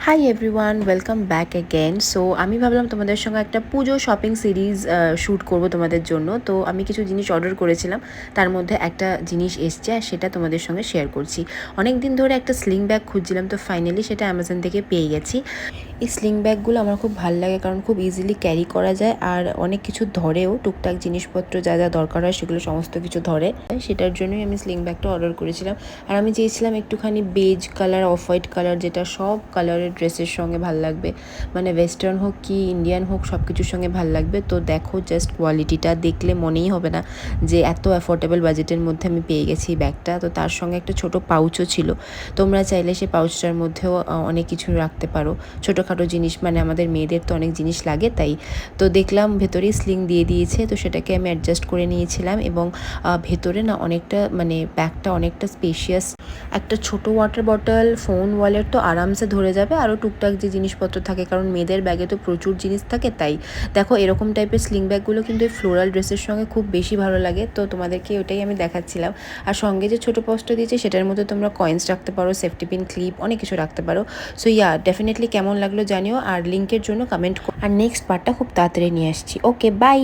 Hi everyone, welcome back again. So আমি ভাবলাম তোমাদের সঙ্গে একটা পুজো শপিং সিরিজ শ্যুট করব তোমাদের জন্য। তো আমি কিছু জিনিস অর্ডার করেছিলাম, তার মধ্যে একটা জিনিস এসছে আর সেটা তোমাদের সঙ্গে শেয়ার করছি। অনেক দিন ধরে একটা স্লিং ব্যাগ খুঁজছিলাম, তো ফাইনালি সেটা অ্যামাজন থেকে পেয়ে গেছি। এই স্লিং ব্যাগগুলো আমার খুব ভালো লাগে, কারণ খুব ইজিলি ক্যারি করা যায় আর অনেক কিছু ধরেও, টুকটাক জিনিসপত্র যা যা দরকার হয় সেগুলো সমস্ত কিছু ধরে। সেটার জন্যই আমি স্লিং ব্যাগটা অর্ডার করেছিলাম। আর আমি চেয়েছিলাম একটুখানি beige colour, off white colour, যেটা সব কালারের ড্রেসের সঙ্গে ভাল লাগবে, মানে ওয়েস্টার্ন হোক কি ইন্ডিয়ান হোক সব কিছুর সঙ্গে ভাল লাগবে। তো দেখো জাস্ট কোয়ালিটিটা দেখলে মনেই হবে না যে এত অ্যাফোর্ডেবল বাজেটের মধ্যে আমি পেয়ে গেছি এই ব্যাগটা। তো তার সঙ্গে একটা ছোট পাউচও ছিল, তোমরা চাইলে সেই পাউচটার মধ্যেও অনেক কিছু রাখতে পারো, ছোটোখাটো জিনিস, মানে আমাদের মেয়েদের তো অনেক জিনিস লাগে তাই। তো দেখলাম ভেতরেই স্লিং দিয়ে দিয়েছে, তো সেটাকে আমি অ্যাডজাস্ট করে নিয়েছিলাম। এবং ভেতরে না অনেকটা, মানে ব্যাগটা অনেকটা স্পেশিয়াস। একটা ছোট ওয়াটার বটল, ফোন, ওয়ালেট তো আরামসে ধরে যাবে, আরও টুকটাক যে জিনিসপত্র থাকে, কারণ মেয়েদের ব্যাগে তো প্রচুর জিনিস থাকে। তাই দেখো এরকম টাইপের স্লিং ব্যাগগুলো কিন্তু এই ফ্লোরাল ড্রেসের সঙ্গে খুব বেশি ভালো লাগে। তো তোমাদেরকে ওটাই আমি দেখাচ্ছিলাম। আর সঙ্গে যে ছোটো পাউচটা দিয়েছে সেটার মধ্যে তোমরা কয়েন্স রাখতে পারো, সেফটি পিন, ক্লিপ, অনেক কিছু রাখতে পারো। সো ডেফিনেটলি কেমন লাগলো জানিও, আর লিঙ্কের জন্য কমেন্ট। আর নেক্সট পার্টটা খুব তাড়াতাড়ি নিয়ে আসছি। ওকে, বাই।